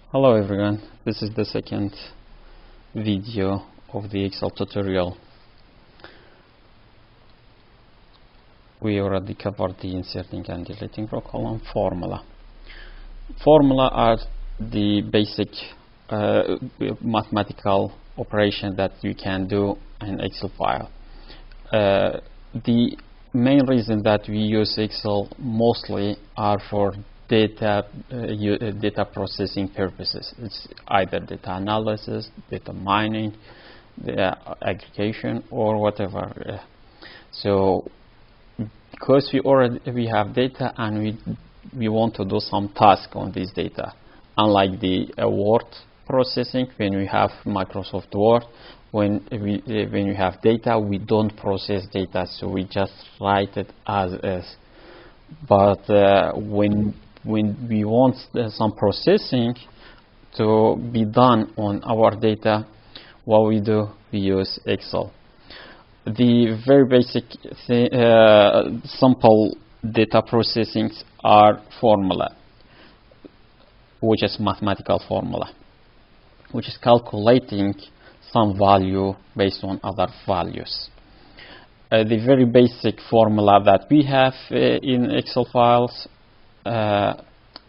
Hello everyone, this is the second video of the Excel tutorial. We already covered the inserting and deleting row column formula. Formula are the basic mathematical operation that you can do in Excel file. The main reason that we use Excel mostly are for data processing purposes. It's either data analysis, data mining, data aggregation, or whatever. So because we have data and we want to do some task on this data, unlike the word processing. When we have Microsoft Word, when we have data, we don't process data, so we just write it as is. But when we want some processing to be done on our data, what we do, we use Excel. The very basic simple data processing are formula, which is mathematical formula, which is calculating some value based on other values. The very basic formula that we have in Excel files,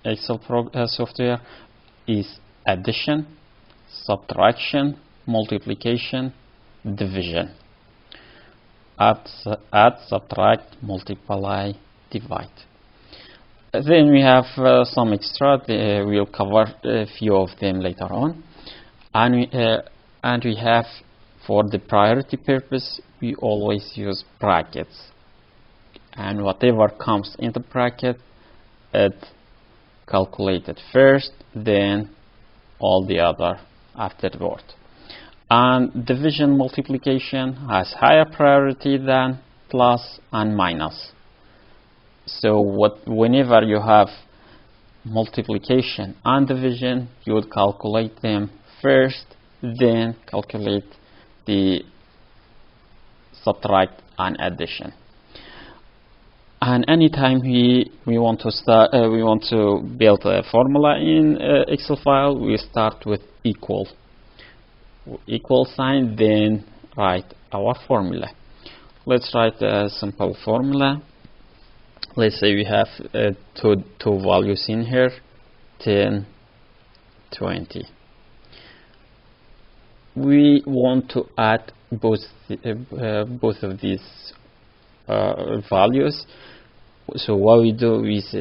Excel software, is addition, subtraction, multiplication, division. Add, subtract, multiply, divide. Then we have some extra. We'll cover a few of them later on. And we have, for the priority purpose, we always use brackets. And whatever comes in the bracket, it calculated first, then all the other afterward. And division multiplication has higher priority than plus and minus. So whenever you have multiplication and division, you would calculate them first, then calculate the subtract and addition. And anytime we want to build a formula in Excel file, we start with equal sign, then write our formula. Let's write a simple formula. Let's say we have two values in here, 10, 20. We want to add both of these values. So what we do is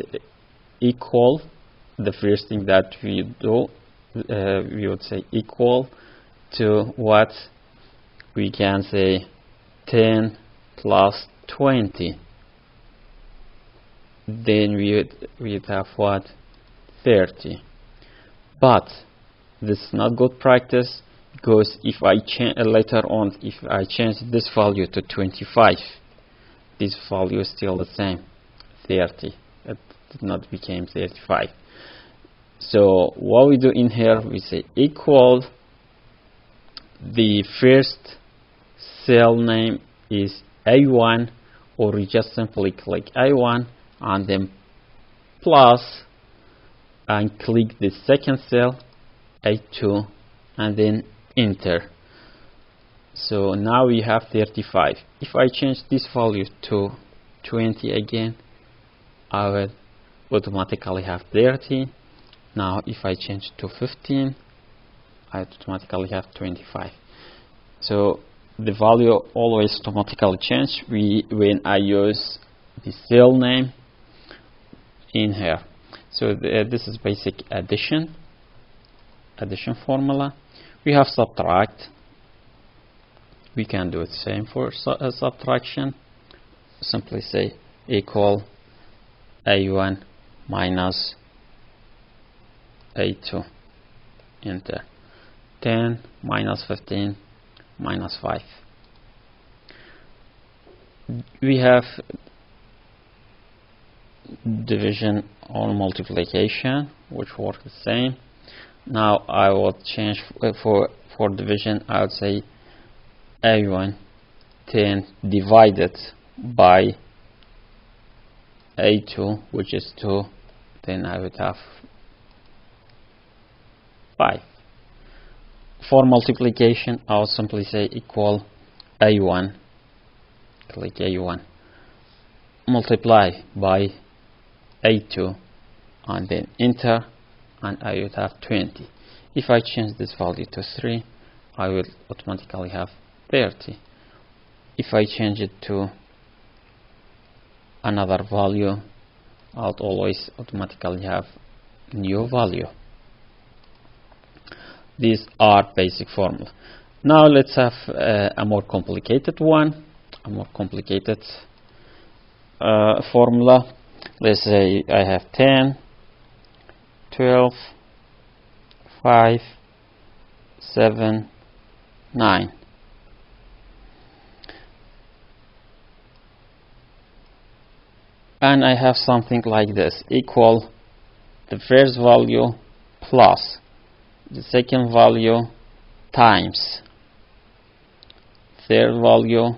equal. The first thing that we do, we would say equal to what we can say 10 plus 20. Then we'd have what, 30. But this is not good practice, because if I later on, if I change this value to 25, this value is still the same, 30. It did not become 35. So what we do in here, we say equal. The first cell name is A1, or we just simply click A1 and then plus, and click the second cell, A2, and then enter. So now we have 35. If I change this value to 20 again, I will automatically have 30. Now if I change to 15, I automatically have 25. So the value always automatically change when I use the cell name in here. So this is basic addition formula. We have subtract. We can do the same for subtraction. Simply say equal A1 minus A2. Enter. 10 minus 15 minus 5. We have division or multiplication, which work the same. Now I will change for division. I would say A1 10 divided by A2, which is 2. Then I would have 5. For multiplication, I'll simply say equal A1, click A1, multiply by A2, and then enter, and I would have 20. If I change this value to 3, I will automatically have 30. If I change it to another value, I'll always automatically have new value. These are basic formula. Now let's have a more complicated one, a more complicated formula. Let's say I have 10, 12, 5, 7, 9. And I have something like this, equal the first value plus the second value times third value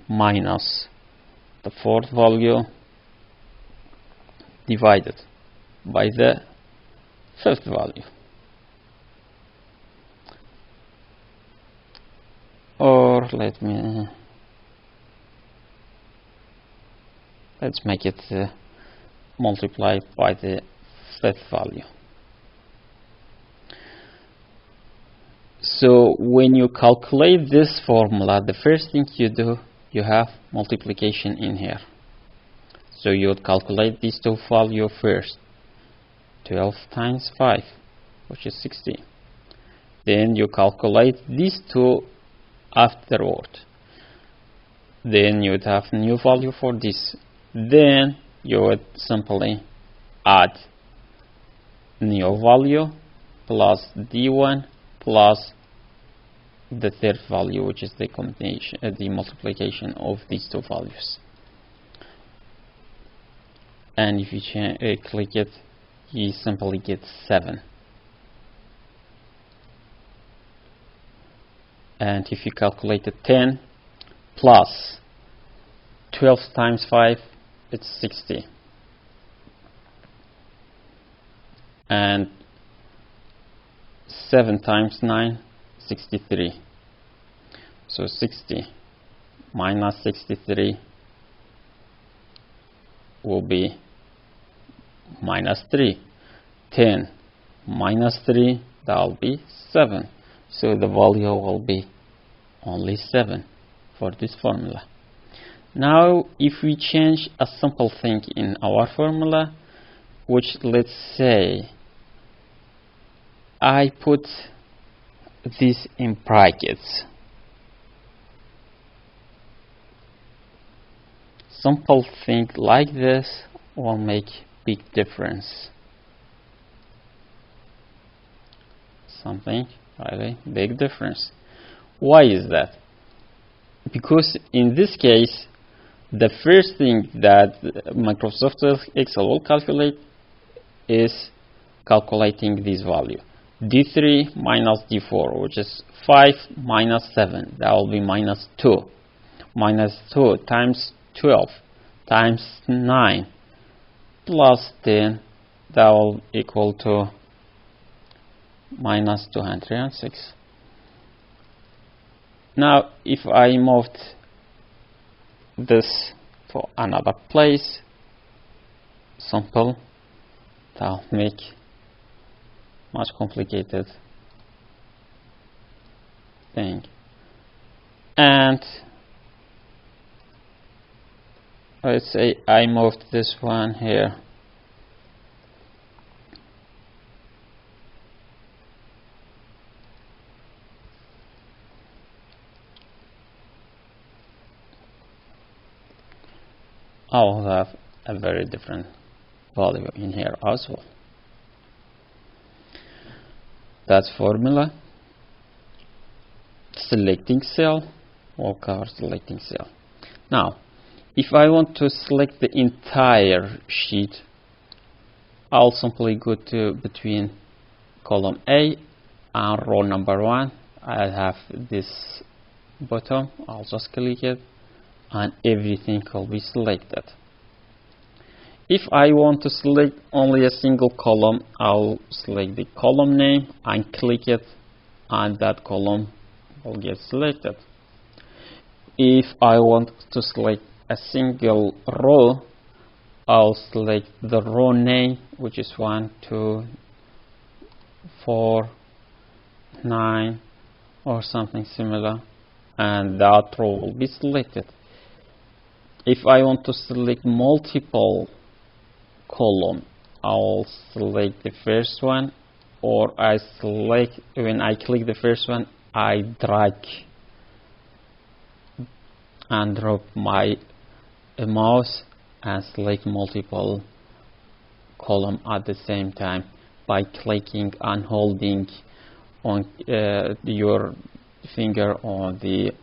minus the fourth value divided by the fifth value. Or let's make it multiplied by the fifth value. So when you calculate this formula, the first thing you do, you have multiplication in here. So you would calculate these two values first. 12 times 5, which is 60. Then you calculate these two afterward. Then you would have new value for this. Then you would simply add new value plus D1 plus the third value, which is the combination, the multiplication of these two values. And if you click it, you simply get 7. And if you calculate it, 10 plus 12 times 5, it's 60. And 7 times 9, 63. So 60 minus 63 will be minus 3. 10 minus 3, that will be 7. So the value will be only 7 for this formula. Now if we change a simple thing in our formula, which let's say I put this in brackets. Simple thing like this will make big difference. Something really big difference. Why is that? Because in this case, the first thing that Microsoft Excel will calculate is calculating this value. D3 minus D4, which is 5 minus 7, that will be minus 2. Minus 2 times 12 times 9 plus 10, that will equal to minus 206. Now if I moved this to another place, simple, that will make much complicated thing. And let's say I moved this one here. I will have a very different value in here as well. That's formula. Selecting cell, we'll cover selecting cell. Now, if I want to select the entire sheet, I'll simply go to between column A and row number 1. I have this button, I'll just click it and everything will be selected. If I want to select only a single column, I'll select the column name and click it, and that column will get selected. If I want to select a single row, I'll select the row name, which is 1, 2, 4, 9 or something similar, and that row will be selected. If I want to select multiple column, I'll select the first one, or when I click the first one, I drag and drop my mouse and select multiple column at the same time by clicking and holding on your finger on the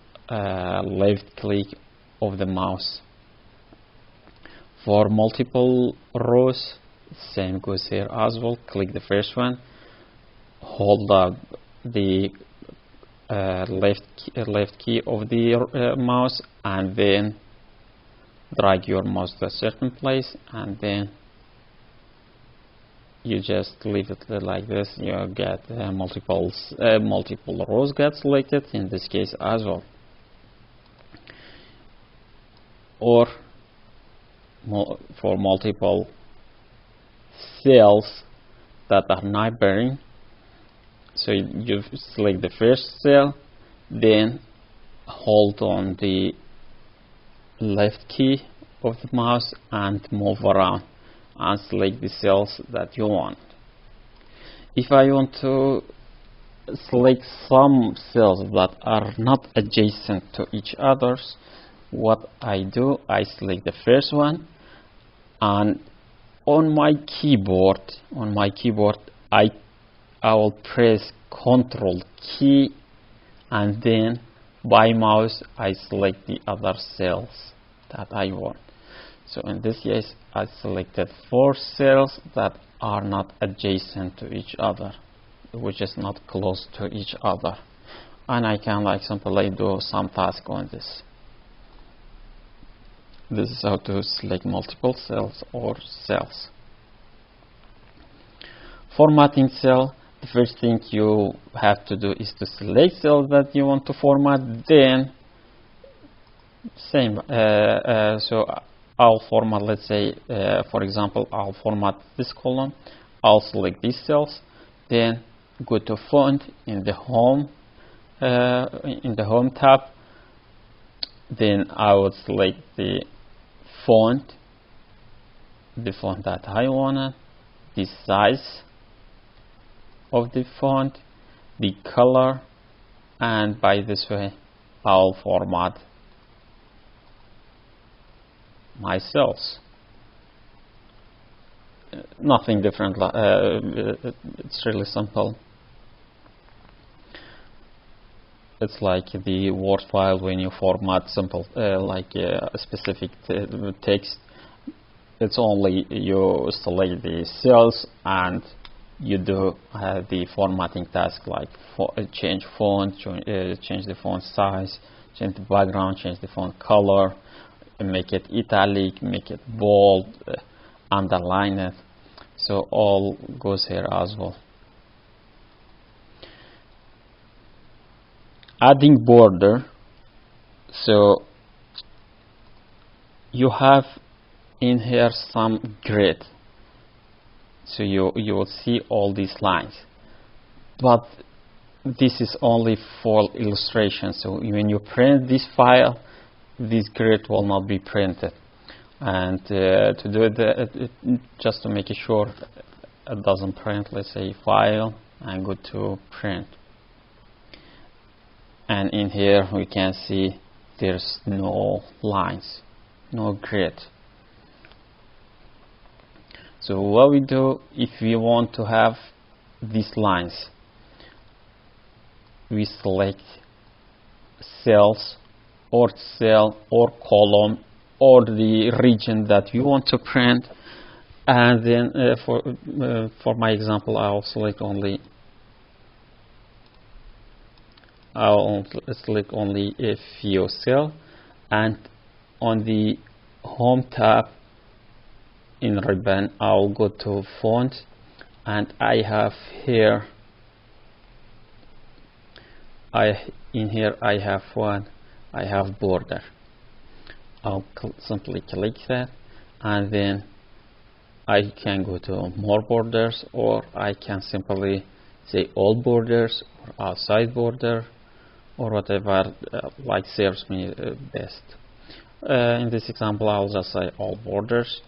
left click of the mouse. For multiple rows, same goes here as well. Click the first one, hold up the left key of the mouse, and then drag your mouse to a certain place, and then you just leave it like this. You get multiple rows get selected in this case as well. Or for multiple cells that are neighboring, so you select the first cell, then hold on the left key of the mouse and move around and select the cells that you want. If I want to select some cells that are not adjacent to each other, what I do, I select the first one, and on my keyboard I will press Ctrl key, and then by mouse I select the other cells that I want. So in this case, I selected 4 cells that are not adjacent to each other, which is not close to each other, and I can, like, simply do some task on this. This is how to select multiple cells or cells. Formatting cell. The first thing you have to do is to select cells that you want to format. Then so I'll format, let's say for example, I'll format this column. I'll select these cells, then go to font in the home tab. Then I would select the font that I wanted, the size of the font, the color, and by this way I'll format my cells. Nothing different, it's really simple. It's like the Word file when you format simple like a specific text. It's only you select the cells and you do the formatting task, like change font, change the font size, change the background, change the font color, make it italic, make it bold, underline it. So all goes here as well. Adding border. So you have in here some grid, so you will see all these lines, but this is only for illustration. So when you print this file, this grid will not be printed. And to do it, just to make sure it doesn't print, let's say file and go to print, and in here we can see there's no lines, no grid. So what we do, if we want to have these lines, we select cells or cell or column or the region that we want to print, and then for my example I'll select only a few cells, and on the home tab in ribbon, I'll go to font, and I have here, in here I have one, I have border. I'll simply click that, and then I can go to more borders, or I can simply say all borders or outside border, or whatever like serves me best. In this example, I'll just say all borders.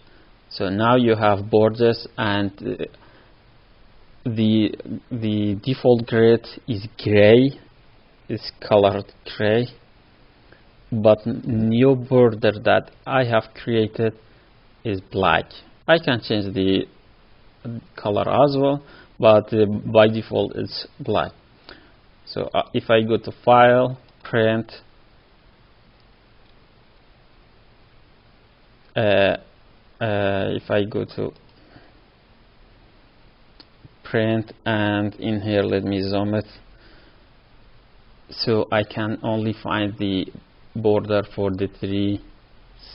So now you have borders, and the default grid is gray, is colored gray, but new border that I have created is black. I can change the color as well, but by default it's black. So if I go to File, Print, if I go to Print, and in here let me zoom it, so I can only find the border for the 3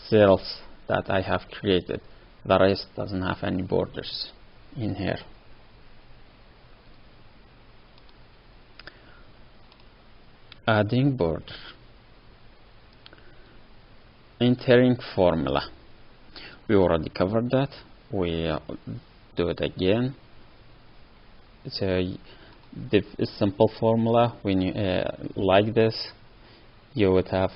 cells that I have created. The rest doesn't have any borders in here. Adding border. Entering formula. We already covered that. We do it again. It's a simple formula. When you like this, you would have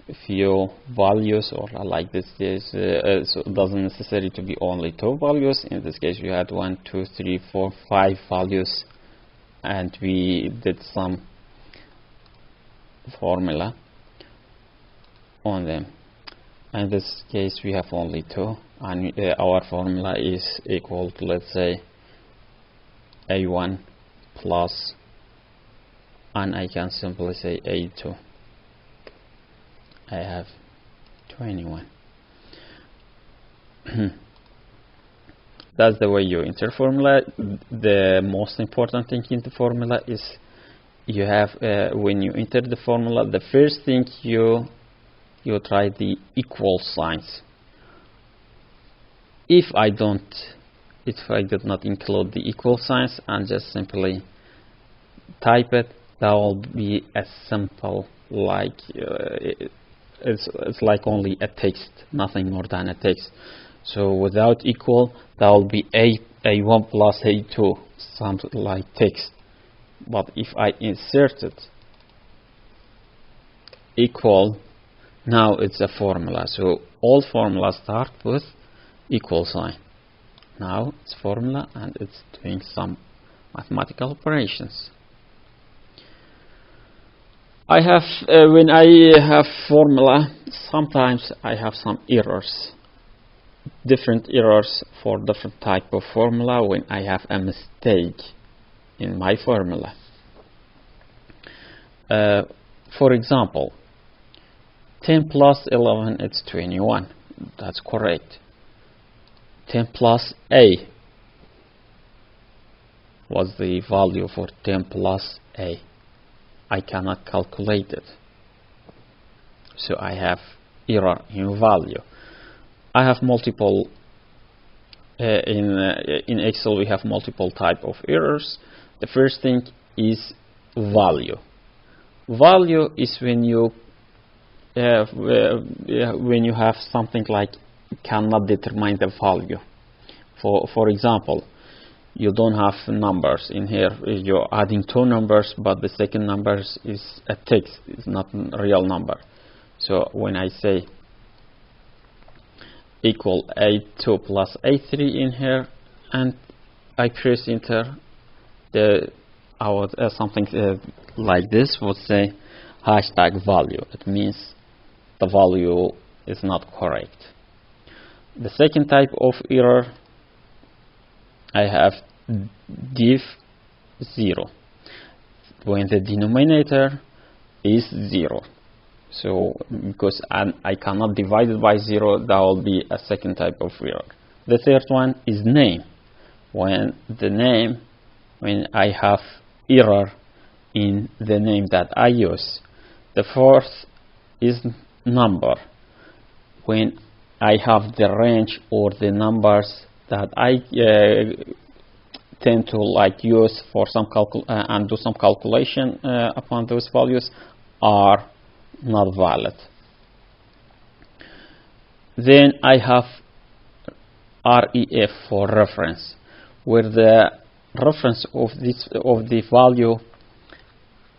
a few values, or like this is so it doesn't necessarily to be only 2 values. In this case we had 1, 2, 3, 4, 5 values, and we did some formula on them. In this case we have only 2, and our formula is equal to, let's say, A1 plus, and I can simply say A2. I have 21. That's the way you enter formula. The most important thing in the formula is you have when you enter the formula, the first thing you try the equal signs. If I did not include the equal signs and just simply type it, that will be as simple like it's like only a text, nothing more than a text. So without equal, that will be A1 plus A2, something like text. But if I inserted equal, now it's a formula. So all formulas start with equal sign. Now it's formula, and it's doing some mathematical operations. I have when I have formula, sometimes I have some errors, different errors for different type of formula when I have a mistake in my formula. For example, 10 plus 11 is 21. That's correct. 10 plus A was the value for 10 plus A. I cannot calculate it, so I have error in value. I have multiple in Excel. We have multiple type of errors. The first thing is value. Value is when you have something like cannot determine the value. For example, you don't have numbers in here. You're adding 2 numbers, but the second number is a text, it's not a real number. So when I say equal A2 plus A3 in here, and I press enter, something like this would say hashtag value. It means the value is not correct. The second type of error, I have div 0, when the denominator is 0. So because I cannot divide it by 0, that will be a second type of error. The third one is name, when I have error in the name that I use. The fourth is number, when I have the range or the numbers that I tend to like use for some and do some calculation upon those values are not valid. Then I have ref for reference, where the reference of the value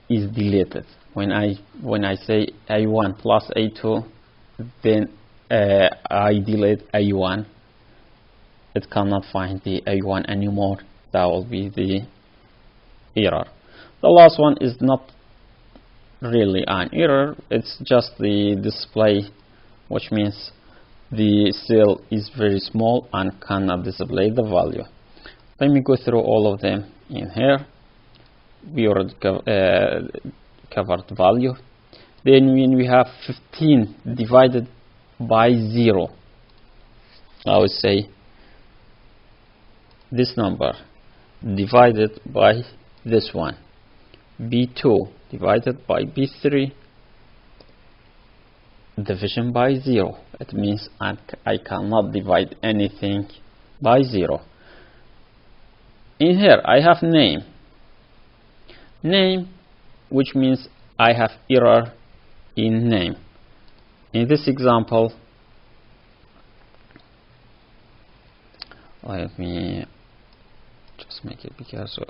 is deleted. When I say a1 plus a2, then I delete a1. It cannot find the a1 anymore. That will be the error. The last one is not really an error. It's just the display, which means the cell is very small and cannot display the value. Let me go through all of them in here. We already covered value. Then when we have 15 divided by 0, I would say this number divided by this one, b2 divided by b3, division by 0. It means I cannot divide anything by 0. In here I have name, which means I have error in name. In this example, let me just make it bigger. So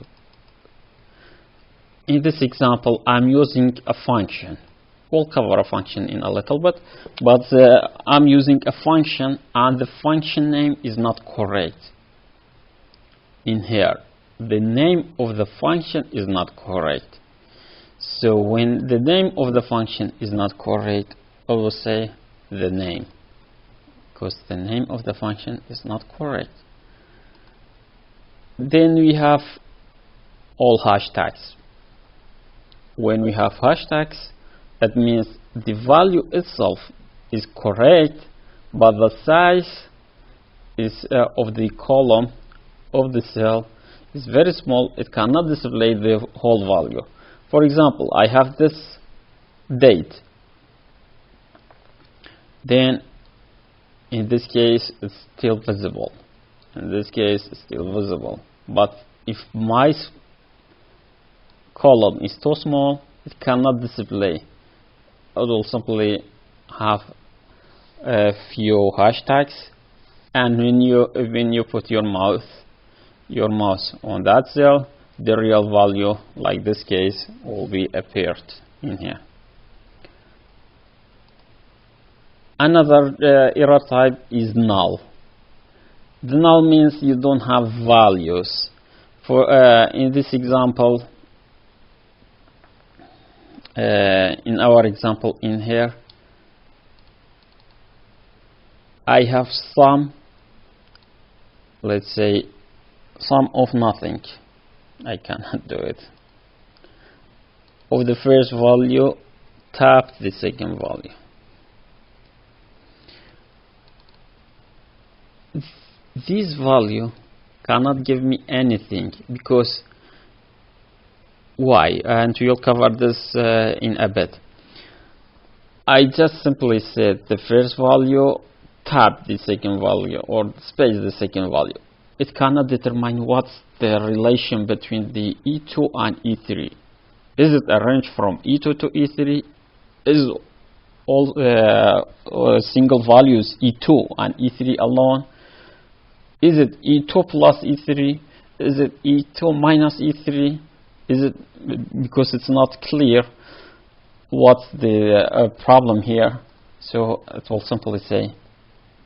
in this example, I'm using a function. We'll cover a function in a little bit, but I'm using a function and the function name is not correct. In here, the name of the function is not correct. So when the name of the function is not correct, I will say the name, because the name of the function is not correct. Then we have all hashtags. When we have hashtags, that means the value itself is correct, but the size is of the column of the cell is very small. It cannot display the whole value. For example, I have this date. Then in this case it's still visible. In this case it's still visible. But if my column is too small, it cannot display. It will simply have a few hashtags, and when you put your mouse on that cell, the real value, like this case, will be appeared in here. Another error type is null. The null means you don't have values. For in this example, in our example in here, I have some, let's say, sum of nothing. I cannot do it. Of the first value, tap the second value. This value cannot give me anything, because why? And we'll cover this in a bit. I just simply said the first value, tap the second value, or space the second value. It cannot determine what's the relation between the E2 and E3. Is it a range from E2 to E3? Is all single values E2 and E3 alone? Is it E2 plus E3? Is it E2 minus E3? Is it, because it's not clear what's the problem here, so it will simply say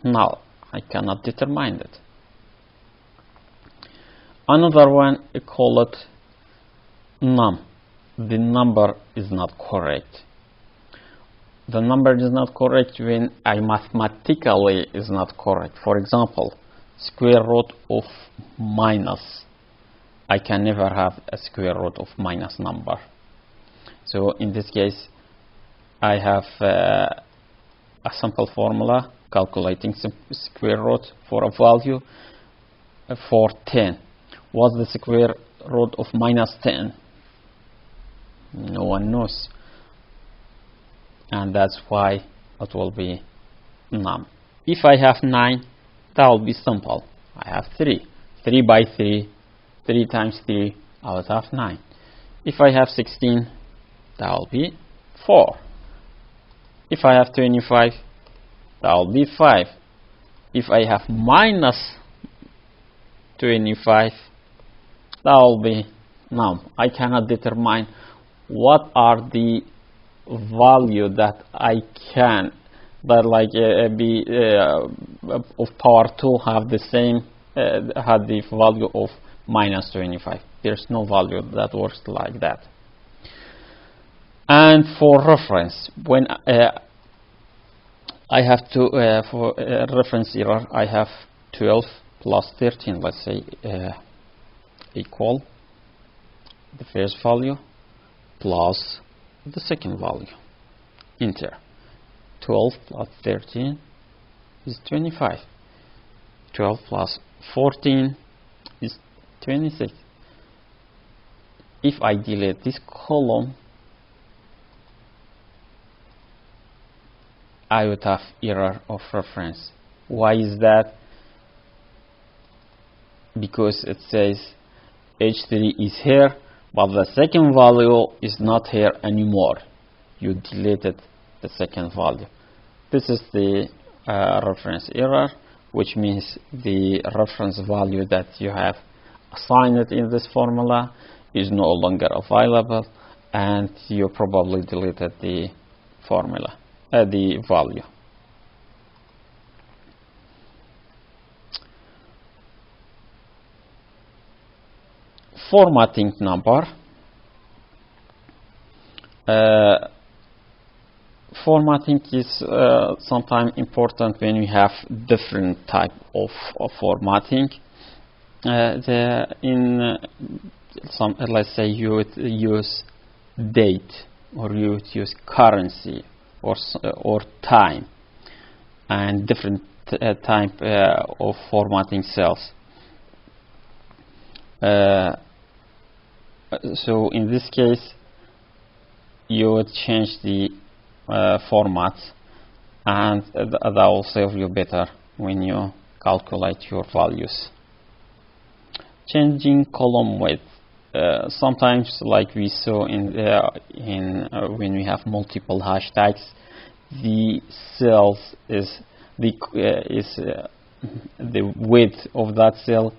no, I cannot determine it. Another one, I call it num. The number is not correct. The number is not correct when I mathematically is not correct. For example, square root of minus. I can never have a square root of minus number. So in this case, I have a simple formula calculating square root for a value for 10. What's the square root of minus 10? No one knows. And that's why it will be num. If I have 9, that will be simple. I have 3. 3 by 3, 3 times 3, I would have 9. If I have 16, that will be 4. If I have 25, that will be 5. If I have minus 25, that will be none. I cannot determine what are the value that I can, that like be of power 2 have the same had the value of minus 25. There's no value that works like that. And for reference, when I have to for reference error, I have 12 plus 13, let's say, equal the first value plus the second value. Enter. 12 plus 13 is 25. 12 plus 14 is 26. If I delete this column, I would have error of reference. Why is that? Because it says H3 is here, but the second value is not here anymore. You deleted the second value. This is the reference error, which means the reference value that you have assigned in this formula is no longer available, and you probably deleted the formula, the value. Formatting number. Formatting is sometimes important when you have different type of formatting. Let's say you would use date, or you would use currency, or time, and different type of formatting cells. So in this case, you would change the format, and that will serve you better when you calculate your values. Changing column width. Sometimes, like we saw in when we have multiple hashtags, the cells the width of that cell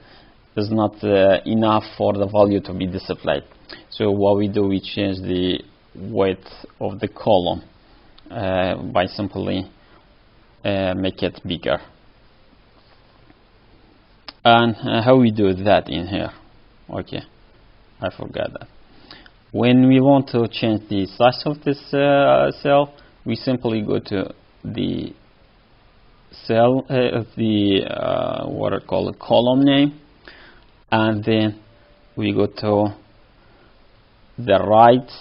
is not enough for the value to be displayed. So what we do, we change the width of the column by simply make it bigger. And how we do that in here? Okay, I forgot that. When we want to change the size of this cell, we simply go to the cell, what I call a column name, and then we go to the right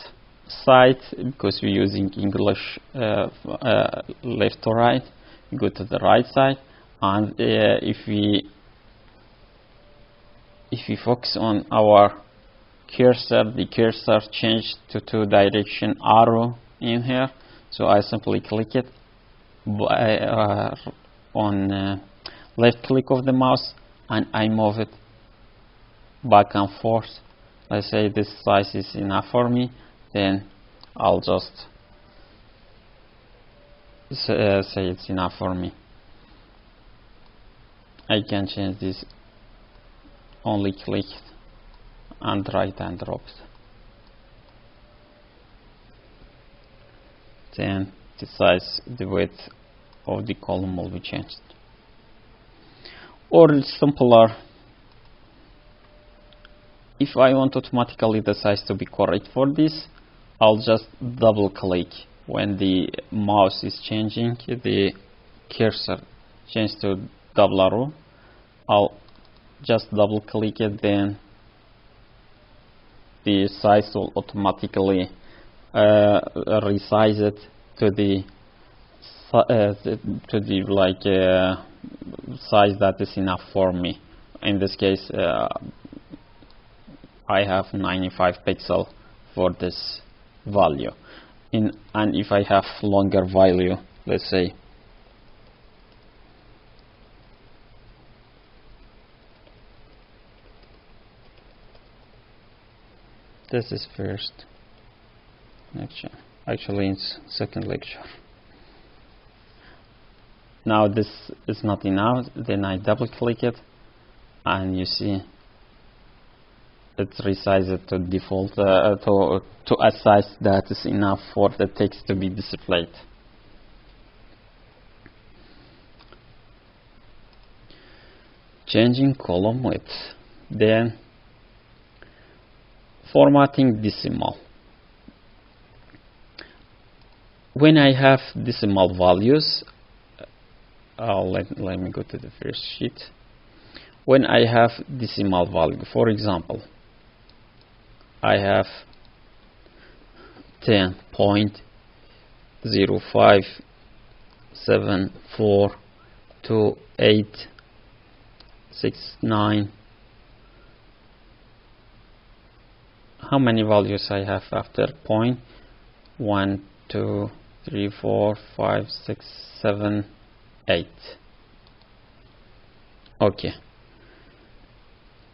side, because we're using English left to right. We go to the right side, and if we focus on our cursor, the cursor changed to 2-direction arrow in here. So I simply click it on left click of the mouse, and I move it back and forth. Let's say this size is enough for me, then I'll just say it's enough for me. I can change this, only click and drag and drop it. Then the size, the width of the column will be changed. Or it's simpler, if I want automatically the size to be correct for this, I'll just double click. When the mouse is changing, the cursor changes to double arrow, I'll just double click it, then the size will automatically resize it to the size that is enough for me. In this case, I have 95 pixels for this value. And if I have longer value, let's say This is first lecture. Actually, it's second lecture. Now this is not enough. Then I double click it, and you see it's resized to default to a size that is enough for the text to be displayed. Changing column width. Then formatting decimal. When I have decimal values, let me go to the first sheet. When I have decimal value, for example, I have 10.0574286 how many values I have after point? 1, 2, 3, 4, 5, 6, 7, 8. Okay.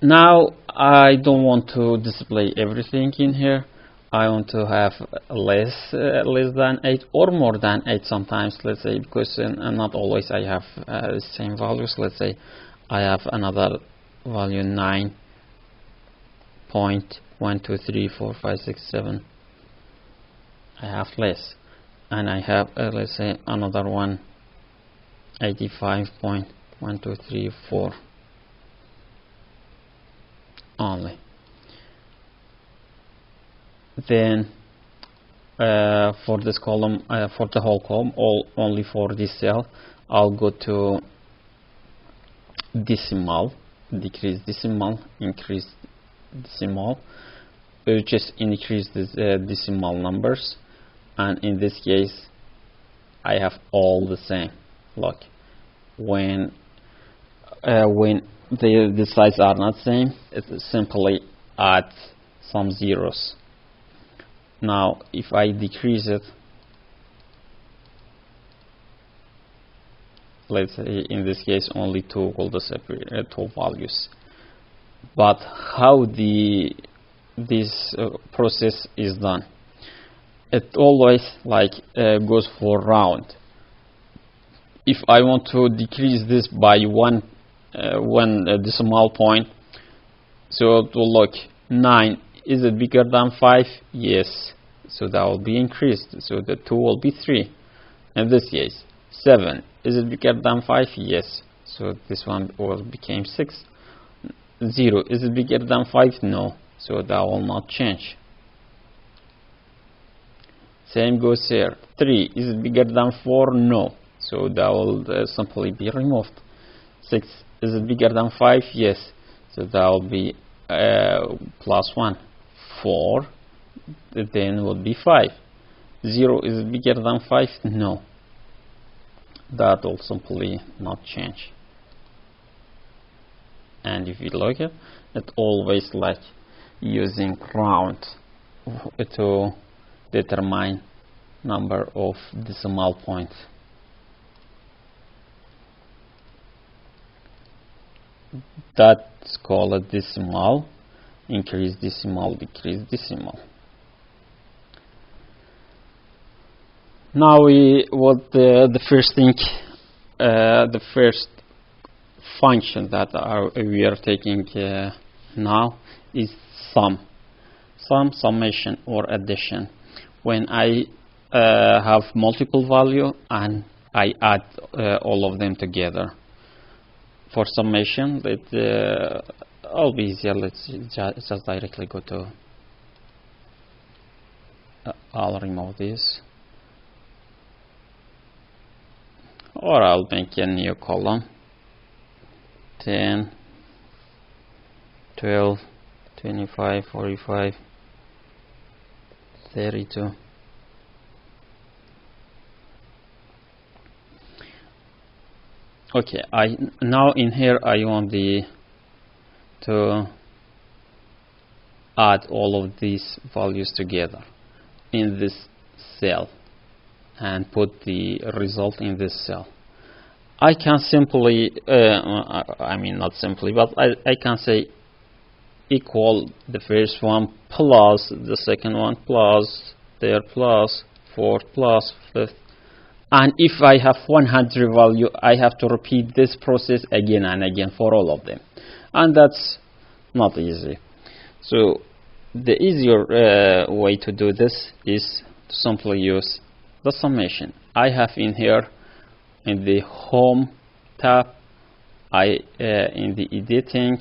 Now I don't want to display everything in here. I want to have less than 8 or more than 8 sometimes, let's say, because not always I have the same values. Let's say I have another value 9.1234567. I have less, and I have let's say another one 85.1234 only. Then for this column, for the whole column, only for this cell, I'll go to decimal, decrease decimal, increase decimal, just increase this decimal numbers, and in this case I have all the same. Look, when the size are not same, it's simply add some zeros. Now if I decrease it, let's say in this case only 2 will disappear, 2 values. But how this process is done? It always goes for round. If I want to decrease this by one decimal point, so it will look 9. Is it bigger than 5? Yes. So that will be increased. So the 2 will be 3. In this case, 7. Is it bigger than 5? Yes. So this one will become 6. 0. Is it bigger than 5? No. So that will not change. Same goes here. 3. Is it bigger than 4? No. So that will simply be removed. 6. Is it bigger than 5? Yes. So that will be +1. 4. Then will be 5. 0. Is it bigger than 5? No. That will simply not change. And if you look at it, always like using round to determine number of decimal points. That's called decimal, increase decimal, decrease decimal. Now the first thing, the first function that we are taking now is summation or addition. When I have multiple value and I add all of them together. For summation, it'll be easier. Let's just directly go to. I'll remove this, or I'll make a new column. 10, 12, 25, 45, 32. Okay, now in here I want to add all of these values together in this cell and put the result in this cell. I can simply, I mean not simply, but I can say equal the first one plus the second one plus third plus fourth plus fifth. And if I have 100 value, I have to repeat this process again and again for all of them, and that's not easy. So the easier way to do this is to simply use the summation. I have in here in the home tab, in the editing,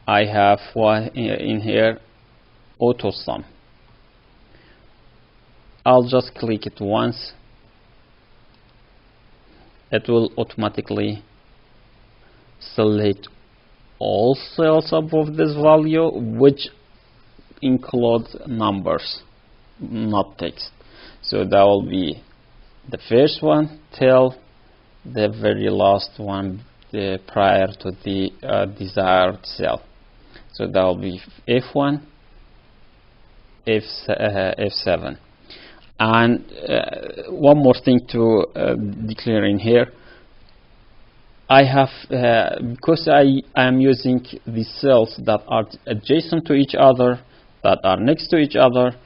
I have one in here, auto sum. I'll just click it once. It will automatically select all cells above this value, which includes numbers, not text. So that will be the first one till the very last one prior to the desired cell. So that will be F1, F7. And one more thing to declare in here, I have because I am using the cells that are adjacent to each other, that are next to each other.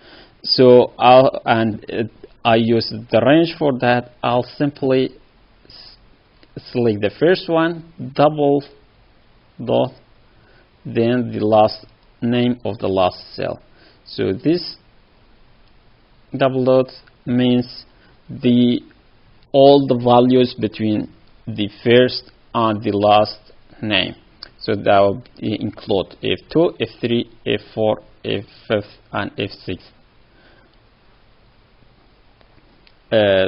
So I use the range for that. I'll simply select the first one, double dot, then the last name of the last cell. So this double dot means all the values between the first and the last name. So that will include F2, F3, F4, F5, and F6.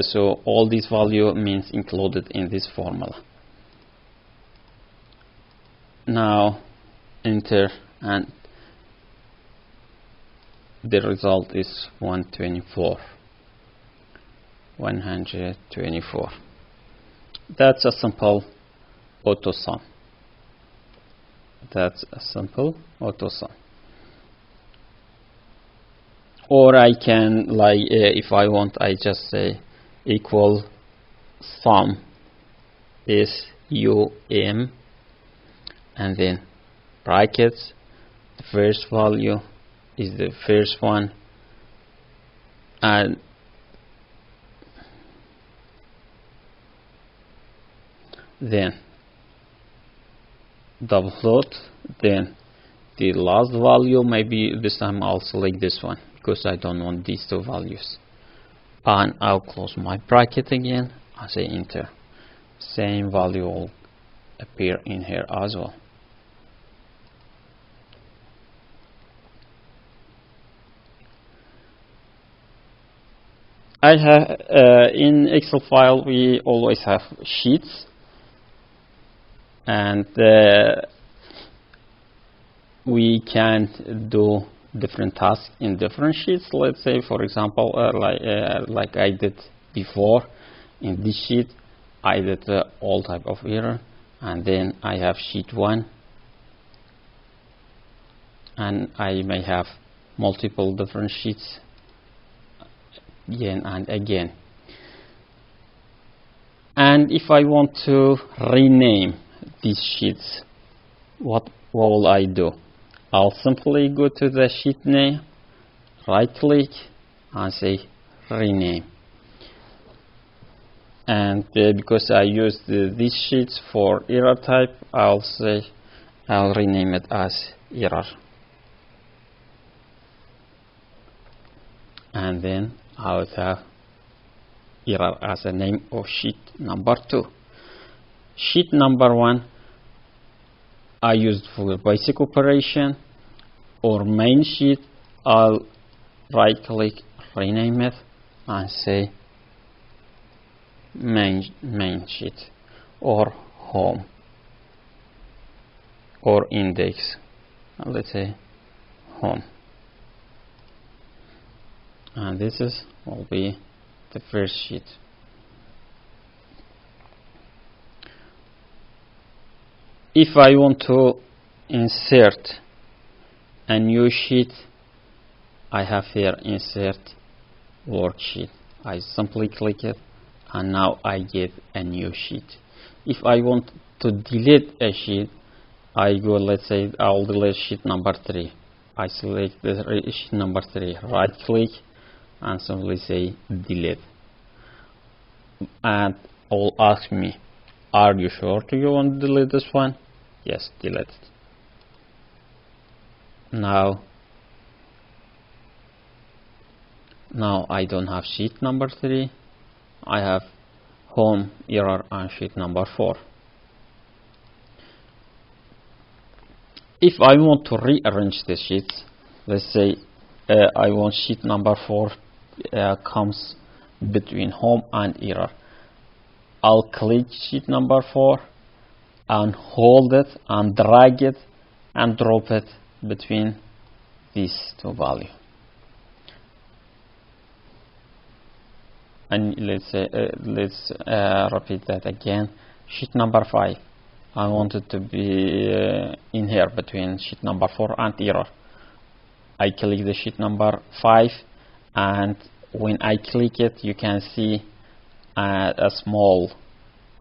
So all these value means included in this formula. Now enter, and the result is 124. That's a simple auto sum. Or I can, like, if I want, I just say equal sum is UM, and then brackets, the first value is the first one, and then double dot, then the last value. Maybe this time I'll select this one because I don't want these two values, and I'll close my bracket again and say enter. Same value will appear in here as well. I have in Excel file we always have sheets, and we can do different tasks in different sheets. Let's say, for example, like I did before in this sheet, I did all type of error, and then I have sheet 1, and I may have multiple different sheets again and again. And if I want to rename these sheets, what will I do? I'll simply go to the sheet name, right click, and say rename. And because I used these sheets for error type, I'll rename it as error. And then I would have error as a name of sheet number 2. Sheet number 1 I used for basic operation, or main sheet. I'll right click, rename it, and say main sheet, or home, or index. Let's say home. And this will be the first sheet. If I want to insert a new sheet, I have here insert worksheet. I simply click it, and now I get a new sheet. If I want to delete a sheet, I go, let's say I'll delete sheet number 3. I select the sheet number 3, right click, and simply say delete. And it will ask me, are you sure do you want to delete this one? Yes, delete it. Now I don't have sheet number 3. I have home, error, and sheet number 4. If I want to rearrange the sheets, let's say I want sheet number 4 comes between home and error. I'll click sheet number 4 and hold it and drag it and drop it between these two values. And let's repeat that again. Sheet number 5, I want it to be in here between sheet number 4 and error. I click the sheet number 5, and when I click it, you can see a small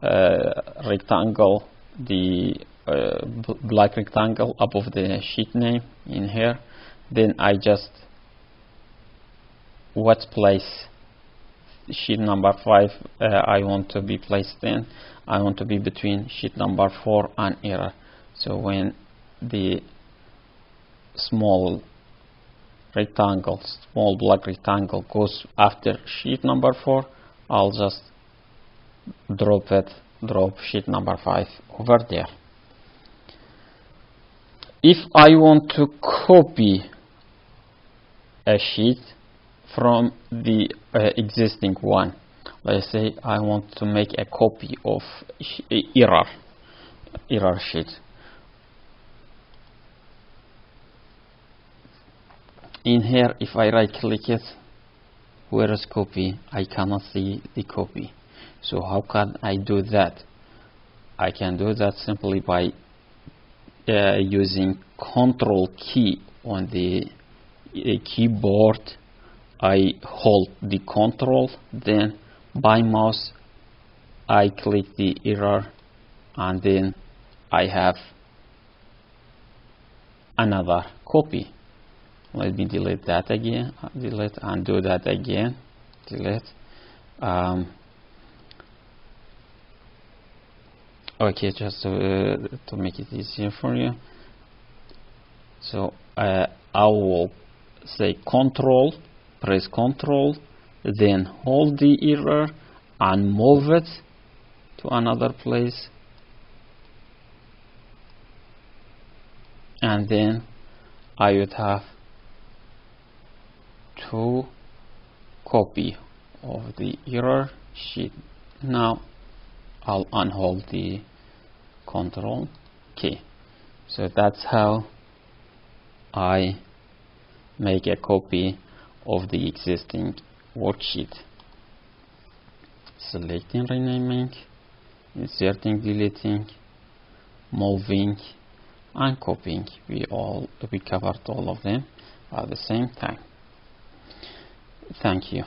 rectangle, the black rectangle above the sheet name in here. Then I just what place sheet number 5 I want to be placed in. I want to be between sheet number 4 and error. So when the small black rectangle goes after sheet number 4, I'll just drop sheet number 5 over there. If I want to copy a sheet from the existing one, let's say I want to make a copy of error sheet. In here, if I right click it, where is copy? I cannot see the copy. So how can I do that? I can do that simply by using Control key on the keyboard. I hold the Control, then by mouse I click the error, and then I have another copy. Let me delete that again, delete and do that again, delete. Okay, just to make it easier for you. So I will say Control, press Control, then hold the error and move it to another place, and then I would have two copy of the error sheet. Now I'll unhold the Control key. So that's how I make a copy of the existing worksheet. Selecting, renaming, inserting, deleting, moving, and copying. We covered all of them at the same time. Thank you.